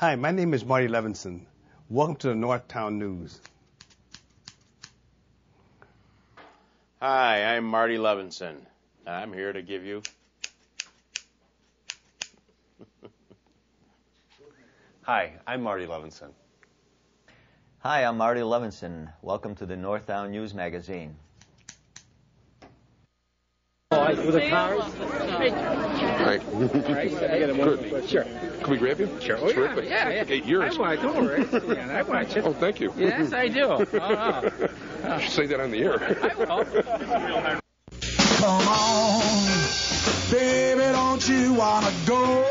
Hi, my name is Marty Levinson. Welcome to the Northtown News. Hi, I'm Marty Levinson. I'm here to give you... Hi, I'm Marty Levinson. Hi, I'm Marty Levinson. Welcome to the Northtown News Magazine. With the cars? Hi. Good. Sure. Can we grab you? Sure. Oh, Terrific. yeah. 8 years. I watch. Don't worry. Yeah, I watch it. Oh, thank you. Yes, I do. You should say that on the air. I will. Come on, baby, don't you wanna go?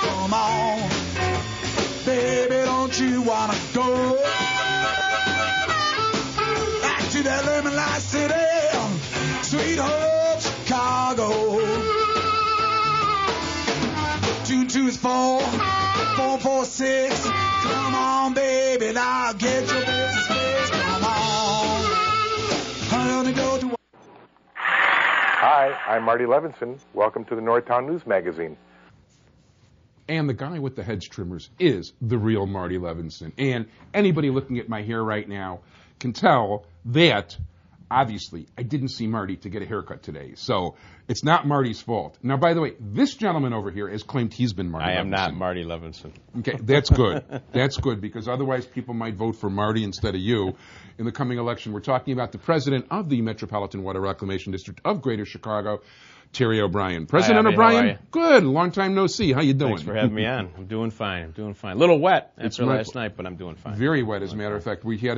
Come on, baby, don't you wanna go? Back to that lemon light city, sweet home Chicago. 22 is 4, 446. Come on, baby, now get your business fixed. Come on, honey, go to. Hi, I'm Marty Levinson. Welcome to the Northtown News Magazine. And the guy with the hedge trimmers is the real Marty Levinson. And anybody looking at my hair right now can tell that, obviously, I didn't see Marty to get a haircut today. So it's not Marty's fault. Now, by the way, this gentleman over here has claimed he's been Marty Levinson. I am not Marty Levinson. Okay, that's good. That's good, because otherwise people might vote for Marty instead of you in the coming election. We're talking about the president of the Metropolitan Water Reclamation District of Greater Chicago, Terry O'Brien. President O'Brien, good. Long time no see. How you doing? Thanks for having me on. I'm doing fine. A little wet after last night, but I'm doing fine. Very wet, as a matter of fact. We had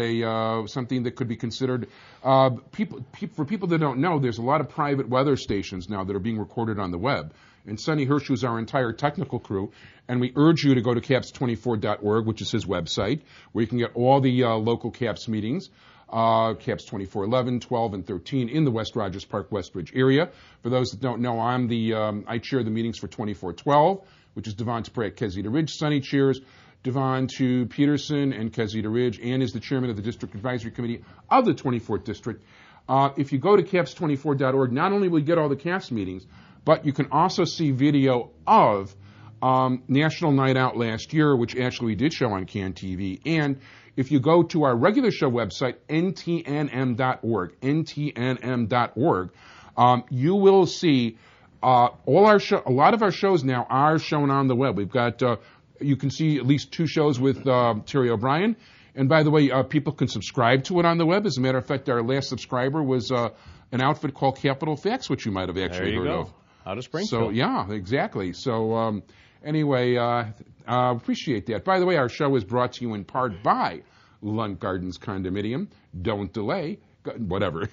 something that could be considered for people that don't know. There's a lot of private weather stations now that are being recorded on the web. And Sonny Hersh was our entire technical crew, and we urge you to go to caps24.org, which is his website, where you can get all the local CAPS meetings. CAPS 24, 11, 12, and 13 in the West Rogers Park, Westridge area. For those that don't know, I chair the meetings for 2412, which is Devon to Pratt, Keswick Ridge. Sonny chairs Devon to Peterson and Keswick Ridge, and is the chairman of the District Advisory Committee of the 24th District. If you go to caps24.org, not only will you get all the CAPS meetings, but you can also see video of National Night Out last year, which actually we did show on CAN TV. And if you go to our regular show website, ntnm.org, you will see a lot of our shows now are shown on the web. We've got, you can see at least 2 shows with Terry O'Brien. And by the way, people can subscribe to it on the web. As a matter of fact, our last subscriber was an outfit called Capital Facts, which you might have actually heard of. Out of Springfield. So, yeah, exactly. So, anyway, appreciate that. By the way, our show is brought to you in part by Lund Gardens Condominium. Don't delay. Whatever.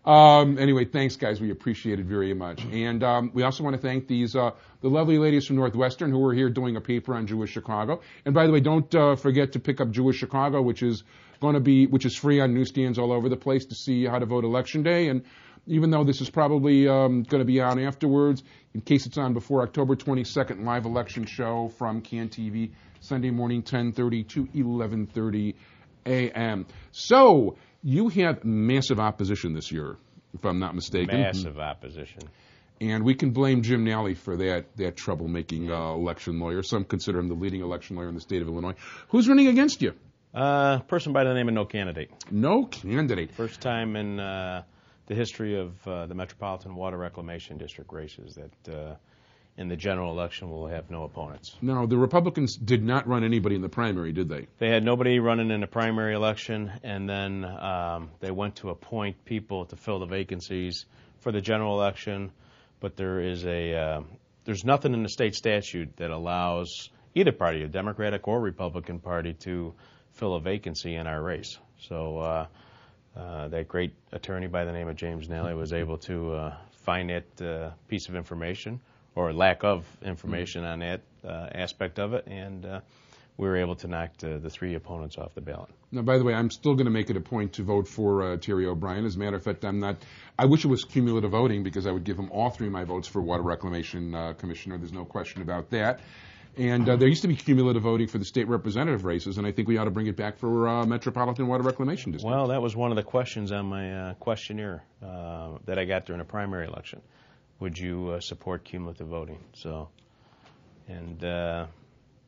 Anyway, thanks, guys. We appreciate it very much. And we also want to thank the lovely ladies from Northwestern who are here doing a paper on Jewish Chicago. And by the way, don't forget to pick up Jewish Chicago, which is free on newsstands all over the place to see how to vote Election Day. And even though this is probably going to be on afterwards, in case it's on before October 22nd, live election show from CAN TV, Sunday morning, 10:30 to 11:30 a.m. So you have massive opposition this year, if I'm not mistaken. Massive opposition. And we can blame Jim Nally for that troublemaking election lawyer. Some consider him the leading election lawyer in the state of Illinois. Who's running against you? Person by the name of No Candidate. No Candidate. First time in the history of the Metropolitan Water Reclamation District races that in the general election will have no opponents. No, the Republicans did not run anybody in the primary, did they? They had nobody running in the primary election, and then they went to appoint people to fill the vacancies for the general election. But there's nothing in the state statute that allows either party, a Democratic or Republican party, to fill a vacancy in our race. So that great attorney by the name of James Nally was able to find that piece of information, or lack of information on that aspect of it, and we were able to knock the 3 opponents off the ballot. Now, by the way, I'm still going to make it a point to vote for Terry O'Brien. As a matter of fact, I wish it was cumulative voting, because I would give him all 3 of my votes for Water Reclamation Commissioner. There's no question about that. And there used to be cumulative voting for the state representative races, and I think we ought to bring it back for Metropolitan Water Reclamation District. Well, that was one of the questions on my questionnaire that I got during the primary election. Would you support cumulative voting? So And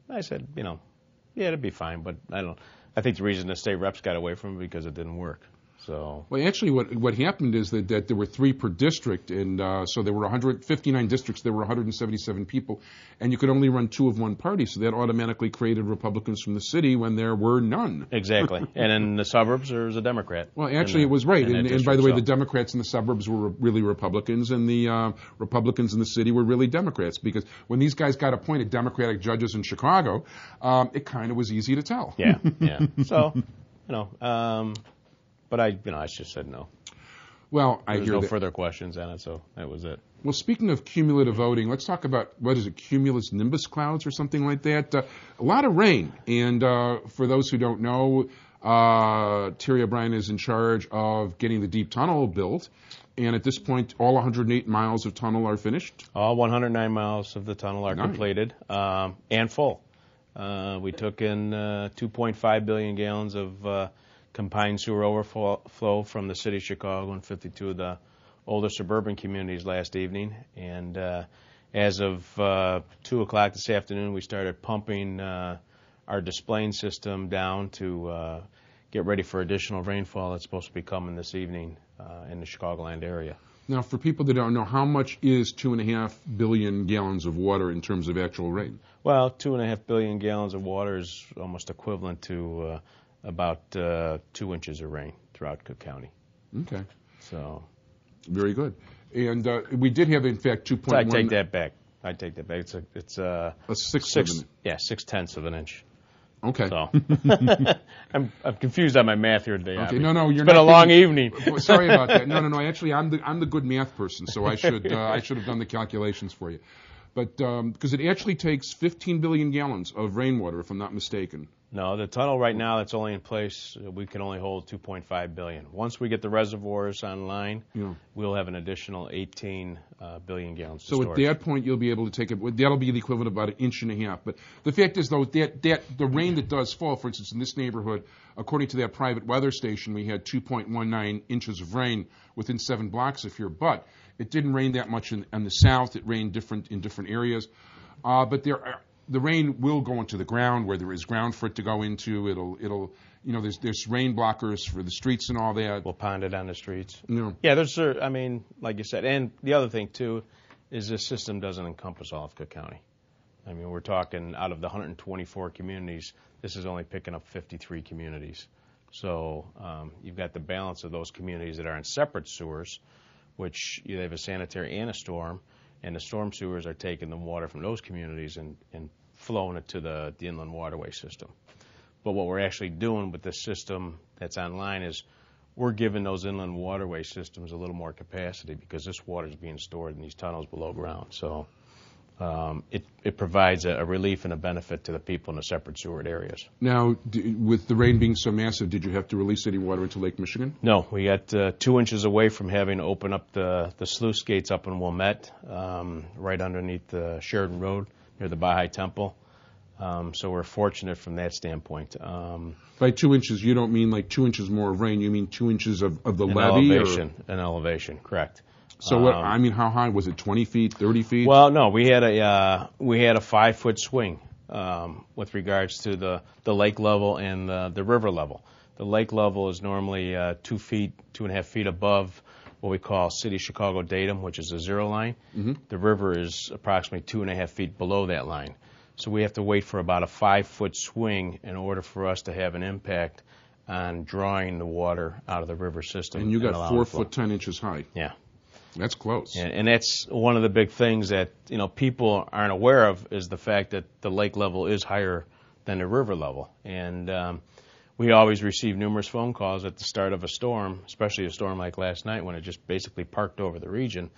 I said, yeah, it'd be fine, but I think the reason the state reps got away from it because it didn't work. So. Well, actually, what happened is that there were 3 per district, and so there were 159 districts. There were 177 people, and you could only run 2 of one party. So that automatically created Republicans from the city when there were none. Exactly. And in the suburbs, there was a Democrat. Well, actually, it was right. And by the way, so. the Democrats in the suburbs were really Republicans, and the Republicans in the city were really Democrats. Because when these guys got appointed Democratic judges in Chicago, it kind of was easy to tell. Yeah. So, but I just said no. Well, I hear no that. further questions on it, so that was it. Well, speaking of cumulative voting, let's talk about, cumulus nimbus clouds or something like that? A lot of rain. And for those who don't know, Terry O'Brien is in charge of getting the deep tunnel built. And at this point, all 108 miles of tunnel are finished? All 109 miles of the tunnel are completed and full. We took in 2.5 billion gallons of combined sewer overflow from the city of Chicago and 52 of the older suburban communities last evening. And as of 2 o'clock this afternoon, we started pumping our displaying system down to get ready for additional rainfall that's supposed to be coming this evening in the Chicagoland area. Now, for people that don't know, how much is 2.5 billion gallons of water in terms of actual rain? Well, 2.5 billion gallons of water is almost equivalent to about 2 inches of rain throughout Cook County. Okay. So. Very good. And we did have, in fact, 2.1. I take that back. It's a sixth of an inch. Yeah, 6/10 of an inch. Okay. So I'm confused on my math here today. Okay. No, you're it's not. Been a long evening. Sorry about that. No. Actually, I'm the good math person, so I should have done the calculations for you. But because it actually takes 15 billion gallons of rainwater, if I'm not mistaken. No, the tunnel right now that's only in place, we can only hold 2.5 billion. Once we get the reservoirs online, we'll have an additional 18 billion gallons to storage. So at that point, you'll be able to take it. That'll be the equivalent of about 1.5 inches. But the fact is, though, that the rain that does fall, for instance, in this neighborhood, according to that private weather station, we had 2.19 inches of rain within 7 blocks of here. But it didn't rain that much in the south. It rained in different areas. But the rain will go into the ground where there is ground for it to go into. It'll there's rain blockers for the streets and all that. We'll pond it on the streets. Yeah. Yeah, like you said, and the other thing too is this system doesn't encompass all of Cook County. I mean, we're talking out of the 124 communities, this is only picking up 53 communities. So you've got the balance of those communities that are in separate sewers, which they have a sanitary and a storm, and the storm sewers are taking the water from those communities and flowing it to the inland waterway system. But what we're actually doing with this system that's online is we're giving those inland waterway systems a little more capacity because this water is being stored in these tunnels below ground. So it provides a relief and a benefit to the people in the separate sewered areas. Now, with the rain being so massive, did you have to release any water into Lake Michigan? No, we got 2 inches away from having to open up the sluice gates up in Wilmette, right underneath the Sheridan Road near the Baha'i Temple. So we're fortunate from that standpoint. By 2 inches, you don't mean like 2 inches more of rain. You mean 2 inches of the levee? An elevation, correct. So how high was it? 20 feet, 30 feet? Well, no, we had a 5-foot swing with regards to the lake level and the river level. The lake level is normally 2.5 feet above what we call City of Chicago datum, which is a zero line. Mm-hmm. The river is approximately 2.5 feet below that line. So we have to wait for about a 5-foot swing in order for us to have an impact on drawing the water out of the river system. And you got 4 foot 10 inches high. Yeah. That's close. And that's one of the big things that people aren't aware of is the fact that the lake level is higher than the river level. And we always receive numerous phone calls at the start of a storm, especially a storm like last night when it just basically parked over the region,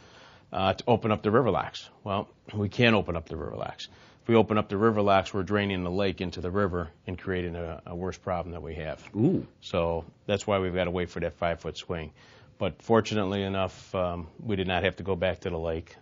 to open up the river locks. Well, we can't open up the river locks. If we open up the river locks, we're draining the lake into the river and creating a worse problem that we have. Ooh. So that's why we've got to wait for that 5-foot swing. But fortunately enough, we did not have to go back to the lake.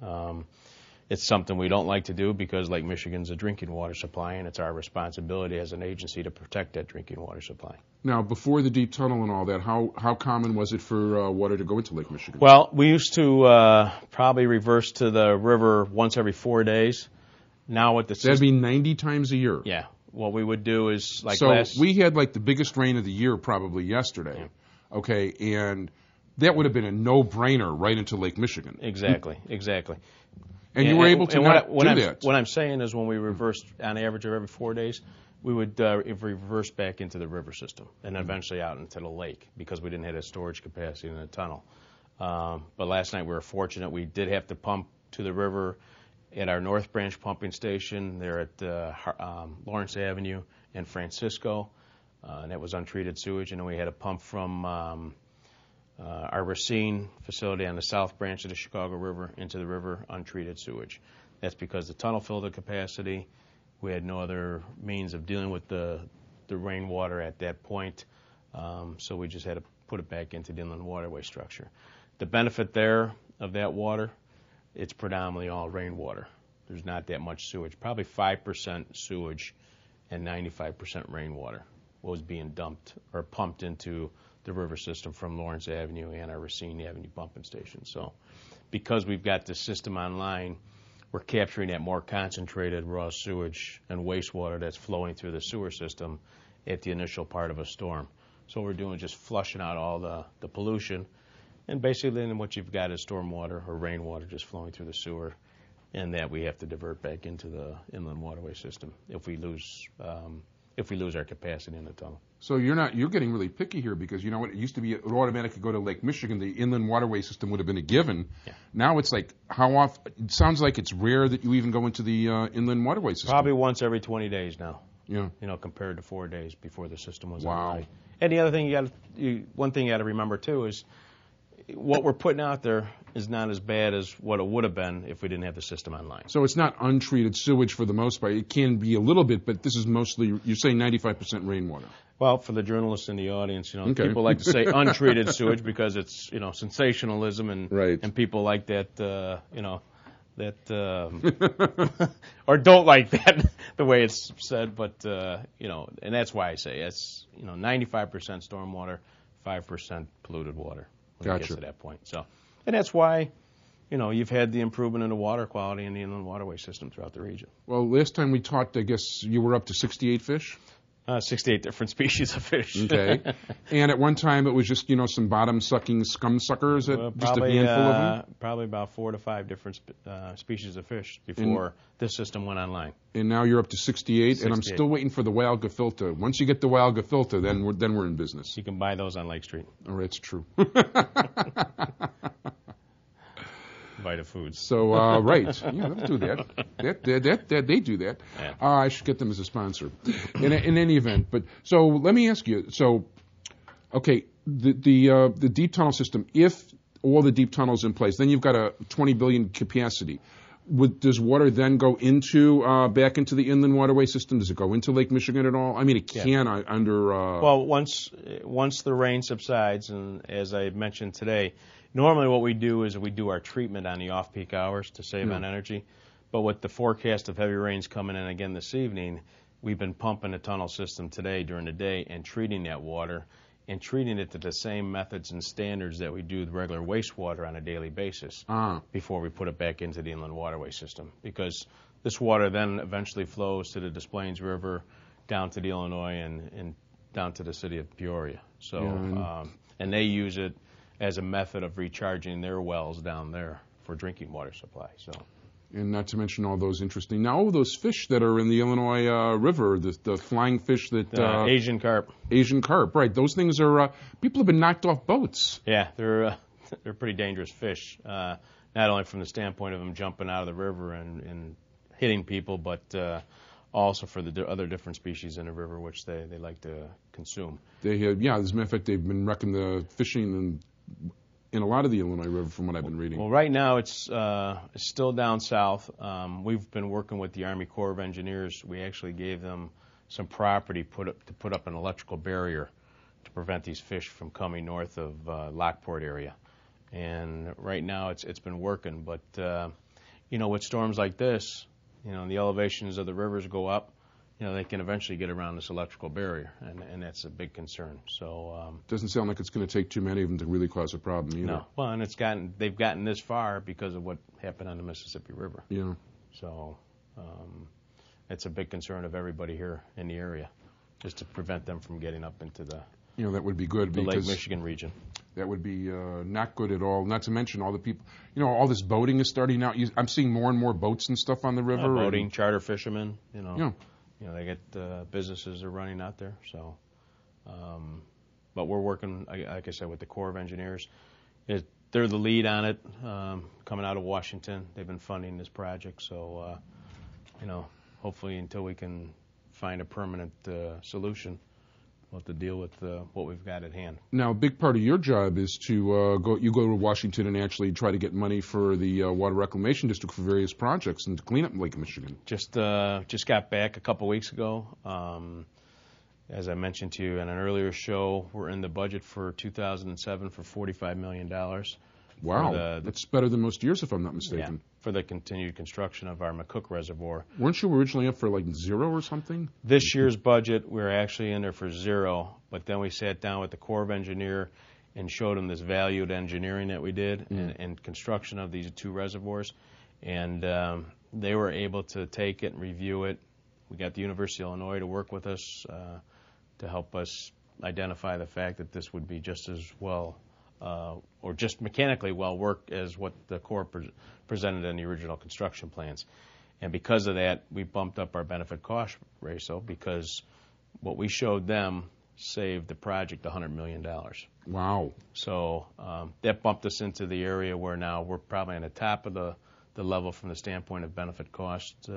It's something we don't like to do because Lake Michigan's a drinking water supply, and it's our responsibility as an agency to protect that drinking water supply. Now, before the deep tunnel and all that, how common was it for water to go into Lake Michigan? Well, we used to probably reverse to the river once every 4 days. Now with the That'd system, be 90 times a year. yeah, what we would do is like So last. we had like the biggest rain of the year probably yesterday. Okay, and that would have been a no-brainer right into Lake Michigan. Exactly. And you were able to not do that. What I'm saying is when we reversed on average of every 4 days, we would reverse back into the river system and eventually out into the lake because we didn't have a storage capacity in the tunnel. But last night we were fortunate. We did have to pump to the river at our North Branch pumping station there at Lawrence Avenue and Francisco. And that was untreated sewage. And then we had a pump from our Racine facility on the South Branch of the Chicago River into the river, untreated sewage. That's because the tunnel filled the capacity. We had no other means of dealing with the rainwater at that point, so we just had to put it back into the inland waterway structure. The benefit there of that water, it's predominantly all rainwater. There's not that much sewage, probably 5% sewage and 95% rainwater was being dumped or pumped into the river system from Lawrence Avenue and our Racine Avenue pumping station. So because we've got this system online, we're capturing that more concentrated raw sewage and wastewater that's flowing through the sewer system at the initial part of a storm. So what we're doing is just flushing out all the pollution, and basically then what you've got is stormwater or rainwater just flowing through the sewer, and that we have to divert back into the inland waterway system if we lose our capacity in the tunnel. So you're getting really picky here because you know what, it used to be it would automatically go to Lake Michigan. The inland waterway system would have been a given. Yeah. Now it's like how often? It sounds like it's rare that you even go into the inland waterway system. Probably once every 20 days now. Yeah. Compared to 4 days before the system was Wow. online. And the other thing one thing you got to remember too is what we're putting out there is not as bad as what it would have been if we didn't have the system online. So it's not untreated sewage for the most part. It can be a little bit, but this is mostly, you're saying 95% rainwater. Well, for the journalists in the audience, Okay. people like to say untreated sewage because it's, sensationalism and Right. and people like that, or don't like that the way it's said, but and that's why I say it's 95% stormwater, 5% polluted water when it gets Gotcha. to that point. So, and that's why you've had the improvement in the water quality in the inland waterway system throughout the region. Well, last time we talked, I guess you were up to 68 fish. 68 different species of fish. Okay. And at one time it was just, some bottom-sucking scum suckers, just a handful of them? Probably about 4 to 5 different species of fish before this system went online. And now you're up to 68, and I'm 68. still waiting for the wild gefilte. Once you get the wild gefilte, then we're in business. You can buy those on Lake Street. Oh, that's true. Vita Foods. So, right. Yeah, they'll do that. They do that. Yeah. I should get them as a sponsor. In any event. But so let me ask you. So, okay, the deep tunnel system. If all the deep tunnels in place, then you've got a 20 billion capacity. Does water then go back into the inland waterway system? Does it go into Lake Michigan at all? I mean, it can under. Well, once the rain subsides, and as I mentioned today. Normally what we do is we do our treatment on the off-peak hours to save on energy. But with the forecast of heavy rains coming in again this evening, we've been pumping the tunnel system today during the day and treating that water and treating it to the same methods and standards that we do with regular wastewater on a daily basis before we put it back into the inland waterway system. Because this water then eventually flows to the Des Plaines River, down to the Illinois, and down to the city of Peoria. So, and they use it as a method of recharging their wells down there for drinking water supply. So, and not to mention all those interesting. Now, those fish that are in the Illinois River, the flying fish that Asian carp. Asian carp, right? Those things are people have been knocked off boats. Yeah, they're pretty dangerous fish. Not only from the standpoint of them jumping out of the river and hitting people, but also for the other different species in the river which they like to consume. They have, as a matter of fact, they've been wrecking the fishing in a lot of the Illinois River from what I've been reading. Well, right now it's still down south. We've been working with the Army Corps of Engineers. We actually gave them some property to put up an electrical barrier to prevent these fish from coming north of Lockport area. And right now it's been working. But, with storms like this, the elevations of the rivers go up, they can eventually get around this electrical barrier, and that's a big concern. So doesn't sound like it's going to take too many of them to really cause a problem either. No, well, and they've gotten this far because of what happened on the Mississippi River. Yeah. So It's a big concern of everybody here in the area, just to prevent them from getting up into the That would be good Lake because Michigan region. that would be not good at all. Not to mention all the people, all this boating is starting out. I'm seeing more and more boats and stuff on the river. Boating, charter fishermen, they get businesses are running out there. So, but we're working, like I said, with the Corps of Engineers. They're the lead on it, coming out of Washington. They've been funding this project. So, hopefully until we can find a permanent solution, we'll have to deal with what we've got at hand. Now, a big part of your job is to go to Washington and actually try to get money for the Water Reclamation District for various projects and to clean up Lake Michigan. Just got back a couple weeks ago. As I mentioned to you in an earlier show, we're in the budget for 2007 for $45 million. Wow, that's better than most years, if I'm not mistaken. Yeah, for the continued construction of our McCook Reservoir. Weren't you originally up for like 0 or something? This year's budget, we're actually in there for 0, but then we sat down with the Corps of Engineer and showed them this valued engineering that we did and construction of these 2 reservoirs, and they were able to take it and review it. We got the University of Illinois to work with us to help us identify the fact that this would be just as well or just mechanically well worked as what the Corps presented in the original construction plans. And because of that, we bumped up our benefit cost ratio because what we showed them saved the project $100 million. Wow. So that bumped us into the area where now we're probably on the top of the level from the standpoint of benefit cost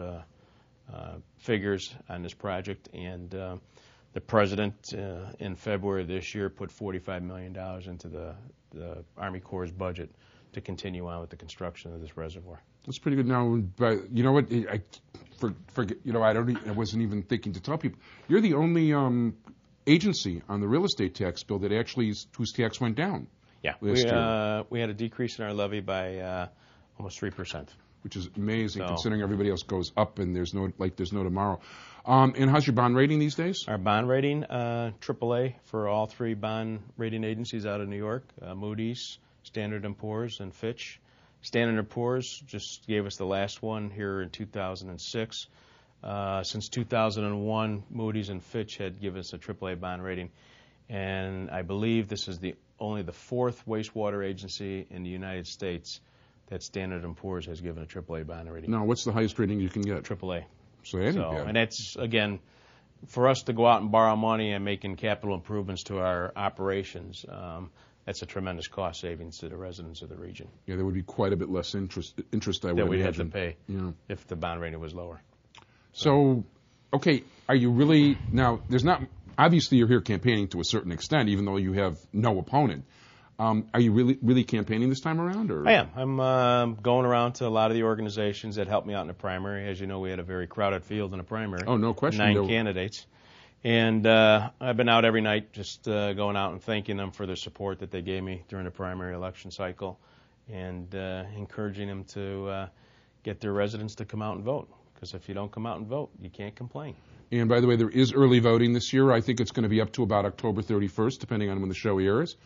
figures on this project. And the President in February of this year put $45 million into the Army Corps' budget to continue on with the construction of this reservoir. That's pretty good. Now, but you know what? I wasn't even thinking to tell people. You're the only agency on the real estate tax bill that actually whose tax went down. Yeah, we had a decrease in our levy by almost 3%, which is amazing considering everybody else goes up and there's no tomorrow. And how's your bond rating these days? Our bond rating, AAA for all 3 bond rating agencies out of New York, Moody's, Standard & Poor's, and Fitch. Standard & Poor's just gave us the last one here in 2006. Since 2001, Moody's and Fitch had given us a AAA bond rating. And I believe this is only the 4th wastewater agency in the United States that Standard & Poor's has given a AAA bond rating. Now, what's the highest rating you can get? AAA. So and that's, again, for us to go out and borrow money and making capital improvements to our operations, that's a tremendous cost savings to the residents of the region. Yeah, there would be quite a bit less interest I would imagine. That we'd have to pay if the bond rating was lower. So, okay, are you really, now, obviously you're here campaigning to a certain extent, even though you have no opponent. Are you really campaigning this time around? Or? I am. I'm going around to a lot of the organizations that helped me out in the primary. As you know, we had a very crowded field in the primary. Oh, no question. 9 candidates. And I've been out every night just going out and thanking them for the support that they gave me during the primary election cycle and encouraging them to get their residents to come out and vote. Because if you don't come out and vote, you can't complain. And by the way, there is early voting this year. I think it's going to be up to about October 31st, depending on when the show airs.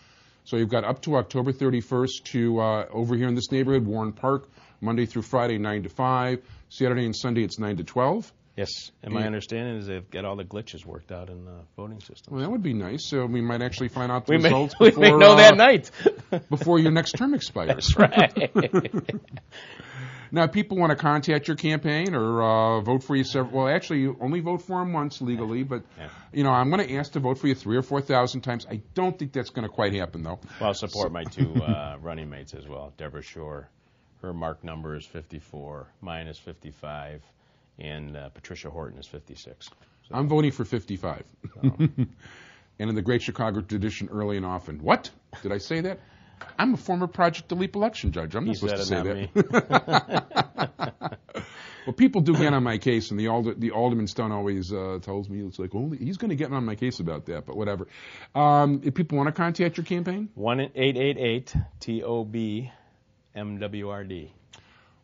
So you've got up to October 31st to, over here in this neighborhood, Warren Park, Monday through Friday, 9 to 5. Saturday and Sunday, it's 9 to 12. Yes, and my understanding is they've got all the glitches worked out in the voting system. Well, that would be nice. So we might actually find out the results before, we may know that night. before your next term expires. That's right. Now, if people want to contact your campaign or vote for you well, actually, you only vote for them once legally, but, I'm going to ask to vote for you 3,000 or 4,000 times. I don't think that's going to quite happen, though. Well, I'll support my 2 running mates as well. Deborah Shore, her marked number is 54, mine is 55, and Patricia Horton is 56. So. I'm voting for 55. So. And in the great Chicago tradition, early and often. What? Did I say that? I'm a former Project Delete election judge. I'm not supposed to say that. Well, people do get on my case, and the alderman don't always tells me, it's like, well, he's going to get on my case about that, but whatever. If people want to contact your campaign? 1-888-TOB-MWRD.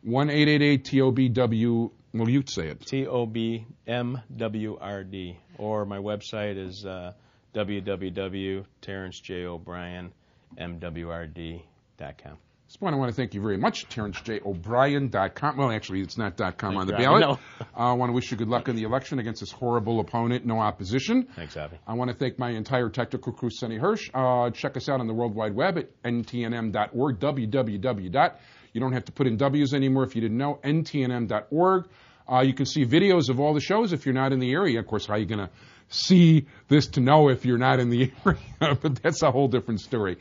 1-888-TOBW, well, you say it. TOB-MWRD. Or my website is www.terrencejobryan.com. MWRD.com. this point, I want to thank you very much, TerrenceJO'Brien.com. Well, actually, it's not .com on the Abby. ballot. No. I want to wish you good luck in the election against this horrible opponent, no opposition. Thanks, Abby. I want to thank my entire technical crew, Sonny Hersh. Check us out on the World Wide Web at ntnm.org, www. You don't have to put in W's anymore if you didn't know, ntnm.org. You can see videos of all the shows if you're not in the area. Of course, how are you going to see this to know if you're not in the area? But that's a whole different story.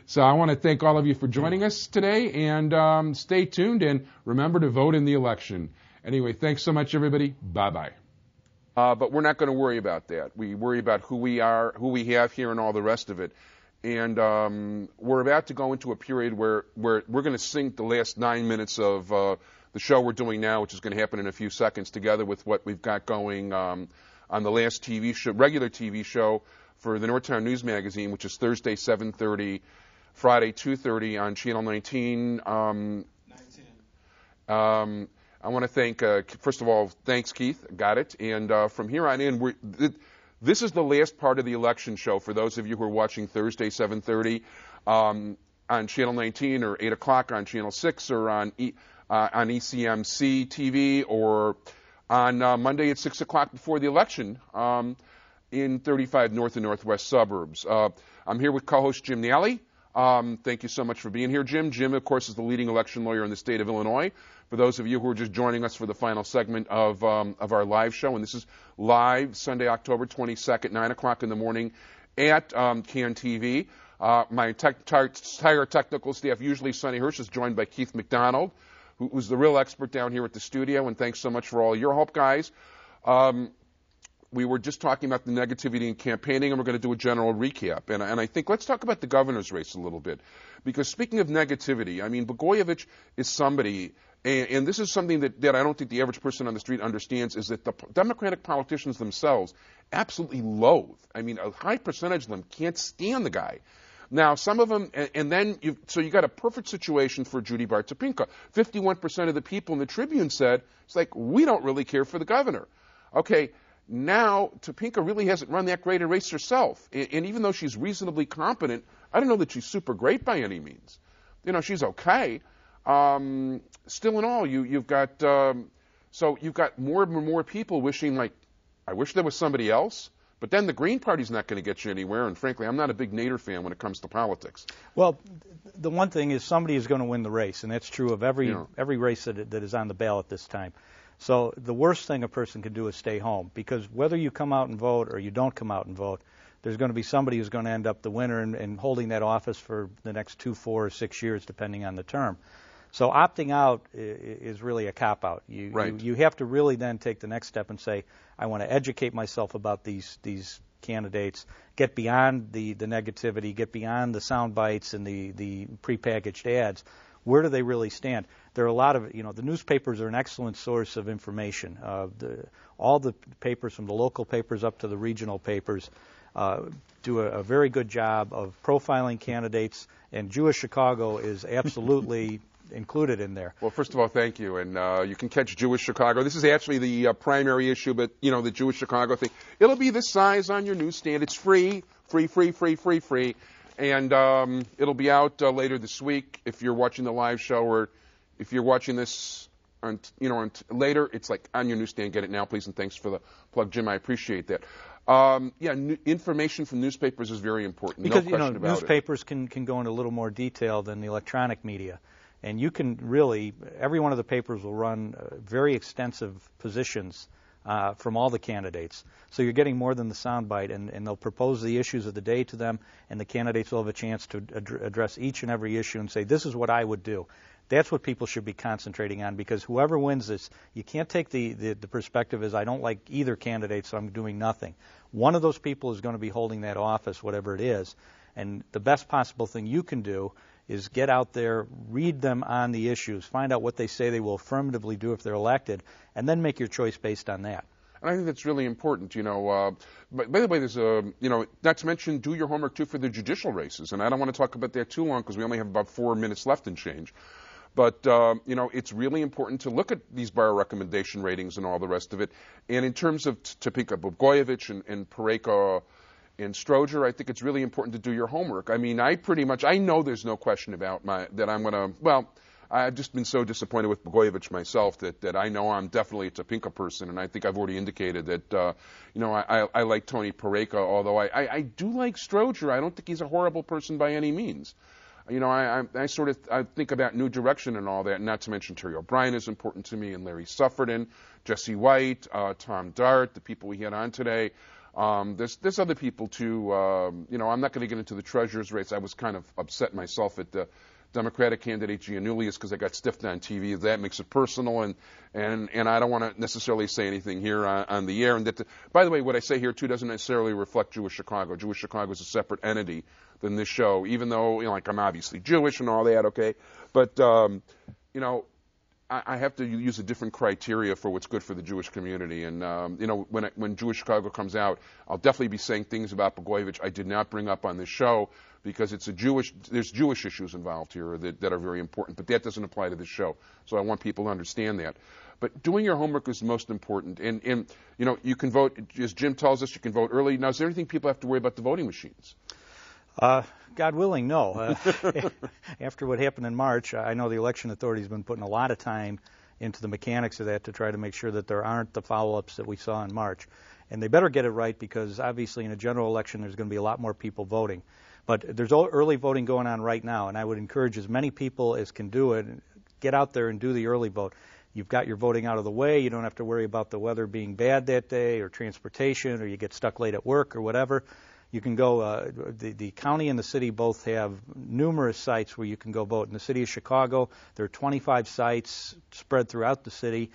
So I want to thank all of you for joining us today, and stay tuned, and remember to vote in the election. Anyway, thanks so much, everybody. Bye-bye. But we're not going to worry about that. We worry about who we are, who we have here, and all the rest of it. And we're about to go into a period where we're going to sync the last 9 minutes of the show we're doing now, which is going to happen in a few seconds, together with what we've got going on the last TV show, regular TV show for the Northtown News Magazine, which is Thursday 7:30, Friday 2:30 on Channel 19. 19. I want to thank, first of all, thanks, Keith. Got it. And from here on in, this is the last part of the election show for those of you who are watching Thursday 7:30 on Channel 19, or 8 o'clock on Channel 6, or on ECMC TV, or on Monday at 6 o'clock before the election in 35 north and northwest suburbs. I'm here with co-host Jim Nally. Thank you so much for being here, Jim. Jim, of course, is the leading election lawyer in the state of Illinois. For those of you who are just joining us for the final segment of our live show, and this is live Sunday, October 22nd, 9 o'clock in the morning at CAN TV. My entire technical staff, usually Sonny Hersh, is joined by Keith McDonald, who's the real expert down here at the studio, and thanks so much for all your help, guys. We were just talking about the negativity in campaigning, and we're going to do a general recap. And I think let's talk about the governor's race a little bit. Because speaking of negativity, I mean, Blagojevich is somebody, and this is something that I don't think the average person on the street understands, is that the Democratic politicians themselves absolutely loathe. I mean, a high percentage of them can't stand the guy. Now, some of them, and then you got a perfect situation for Judy Bar-Topinka. 51% of the people in the Tribune said, it's like, we don't really care for the governor. Okay, now Topinka really hasn't run that great a race herself. And even though she's reasonably competent, I don't know that she's super great by any means. You know, she's okay. Still in all, you've got more and more people wishing, like, I wish there was somebody else. But then the Green Party's not going to get you anywhere, and frankly, I'm not a big Nader fan when it comes to politics. Well, the one thing is somebody is going to win the race, and that's true of every race that is on the ballot this time. So the worst thing a person can do is stay home, because whether you come out and vote or you don't come out and vote, there's going to be somebody who's going to end up the winner and holding that office for the next 2, 4, or 6 years, depending on the term. So opting out is really a cop-out. You have to really then take the next step and say, I want to educate myself about these candidates, get beyond the negativity, get beyond the sound bites and the prepackaged ads. Where do they really stand? There are a lot of, the newspapers are an excellent source of information. All the papers, from the local papers up to the regional papers, do a very good job of profiling candidates, and Jewish Chicago is absolutely included in there. Well, first of all, thank you. And you can catch Jewish Chicago. This is actually the primary issue, but, the Jewish Chicago thing. It'll be this size on your newsstand. It's free. And it'll be out later this week if you're watching the live show, or if you're watching this later, it's like on your newsstand. Get it now, please, and thanks for the plug, Jim. I appreciate that. Information from newspapers is very important. Because, no question about newspapers can go into a little more detail than the electronic media. And you can really, every one of the papers will run very extensive positions from all the candidates. So you're getting more than the soundbite, and they'll propose the issues of the day to them, and the candidates will have a chance to address each and every issue and say, this is what I would do. That's what people should be concentrating on, because whoever wins this, you can't take the perspective as I don't like either candidate, so I'm doing nothing. One of those people is going to be holding that office, whatever it is, and the best possible thing you can do is get out there, read them on the issues, find out what they say they will affirmatively do if they're elected, and then make your choice based on that. And I think that's really important, But by the way, there's not to mention, do your homework, too, for the judicial races. And I don't want to talk about that too long because we only have about 4 minutes left and change. But, it's really important to look at these bar recommendation ratings and all the rest of it. And in terms of Topinka Blagojevich and Pareko in Stroger, I think it's really important to do your homework. I mean, I know there's no question about I've just been so disappointed with Blagojevich myself that I know I'm definitely a Topinka person, and I think I've already indicated that, I like Tony Pareka, although I do like Stroger. I don't think he's a horrible person by any means. I think about New Direction and all that, not to mention Terry O'Brien is important to me, and Larry Sufferton, Jesse White, Tom Dart, the people we had on today. There's other people too. I'm not going to get into the treasurer's race. I was kind of upset myself at the Democratic candidate Giannoulias because I got stiffed on TV. That makes it personal, and I don't want to necessarily say anything here on the air. And by the way, what I say here too doesn't necessarily reflect Jewish Chicago. Jewish Chicago is a separate entity than this show, even though I'm obviously Jewish and all that. Okay, but I have to use a different criteria for what's good for the Jewish community. And, when Jewish Chicago comes out, I'll definitely be saying things about Blagojevich I did not bring up on this show because there's Jewish issues involved here that are very important, but that doesn't apply to this show. So I want people to understand that. But doing your homework is most important. And you can vote, as Jim tells us, you can vote early. Now, is there anything people have to worry about the voting machines? God willing, no. After what happened in March, I know the election authority has been putting a lot of time into the mechanics of that to try to make sure that there aren't the follow-ups that we saw in March. And they better get it right because obviously in a general election there's going to be a lot more people voting. But there's early voting going on right now, and I would encourage as many people as can do it, get out there and do the early vote. You've got your voting out of the way. You don't have to worry about the weather being bad that day or transportation or you get stuck late at work or whatever. You can go, the county and the city both have numerous sites where you can go vote. In the city of Chicago, there are 25 sites spread throughout the city.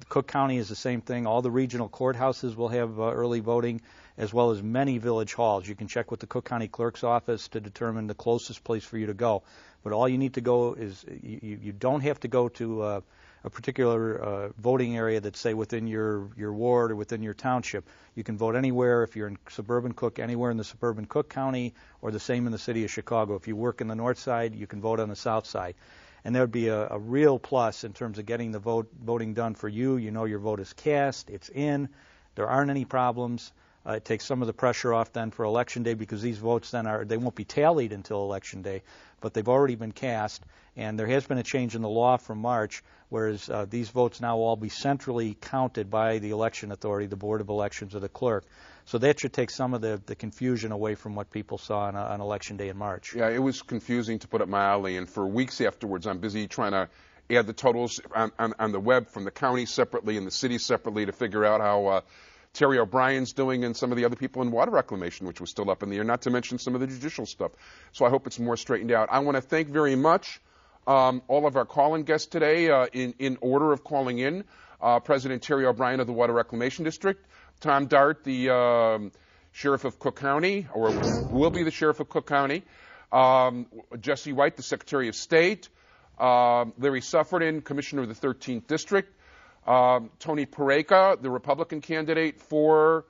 Cook County is the same thing. All the regional courthouses will have early voting, as well as many village halls. You can check with the Cook County Clerk's office to determine the closest place for you to go. But all you need to go is, you don't have to go to a particular voting area that's, say, within your ward or within your township. You can vote anywhere if you're in suburban Cook, anywhere in the suburban Cook County, or the same in the city of Chicago. If you work in the north side, you can vote on the south side. And that would be a real plus in terms of getting the voting done for you. You know your vote is cast, it's in, there aren't any problems. It takes some of the pressure off then for Election Day because these votes then they won't be tallied until Election Day, but they've already been cast. And there has been a change in the law from March, whereas these votes now will all be centrally counted by the election authority, the Board of Elections or the clerk. So that should take some of the confusion away from what people saw on Election Day in March. Yeah, it was confusing, to put it mildly, and for weeks afterwards I'm busy trying to add the totals on the web from the county separately and the city separately to figure out how Terry O'Brien's doing and some of the other people in water reclamation, which was still up in the air, not to mention some of the judicial stuff. So I hope it's more straightened out. I want to thank very much all of our call-in guests today in order of calling in. President Terry O'Brien of the Water Reclamation District, Tom Dart, the Sheriff of Cook County, or will be the Sheriff of Cook County, Jesse White, the Secretary of State, Larry Sufferton, Commissioner of the 13th District, Tony Pareka, the Republican candidate for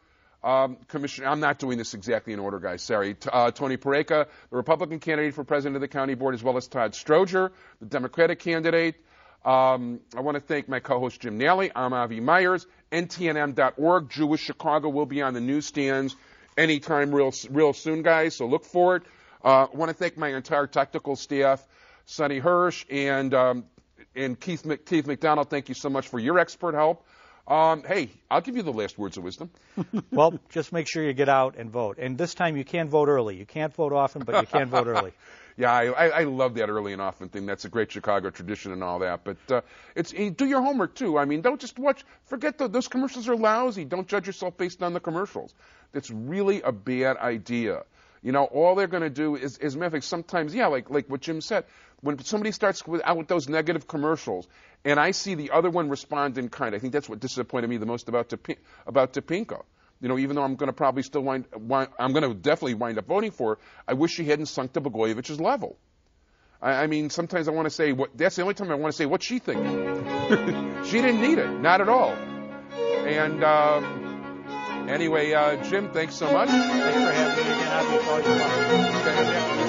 Commissioner. I'm not doing this exactly in order, guys. Sorry. Tony Pareka, the Republican candidate for President of the County Board, as well as Todd Stroger, the Democratic candidate. I want to thank my co-host Jim Nally. I'm Avi Meyers. NTNM.org. Jewish Chicago will be on the newsstands anytime real soon, guys, so look for it. I want to thank my entire technical staff, Sonny Hersh and Keith McDonald. Thank you so much for your expert help. Hey, I'll give you the last words of wisdom. Well, just make sure you get out and vote. And this time you can vote early. You can't vote often, but you can vote early. Yeah, I love that early and often thing. That's a great Chicago tradition and all that. But do your homework, too. I mean, don't just watch. Forget those commercials are lousy. Don't judge yourself based on the commercials. That's really a bad idea. You know, all they're going to do is a matter of fact, sometimes, yeah, like what Jim said, when somebody starts out with those negative commercials, and I see the other one respond in kind, I think that's what disappointed me the most about Topinka. You know, even though I'm going to probably still I'm going to definitely wind up voting for her, I wish she hadn't sunk to Blagojevich's level. I mean, sometimes I want to say, that's the only time I want to say, what's she thinking? She didn't need it, not at all. And anyway, Jim, thanks so much. Thanks for having me again. I'll be calling you tomorrow.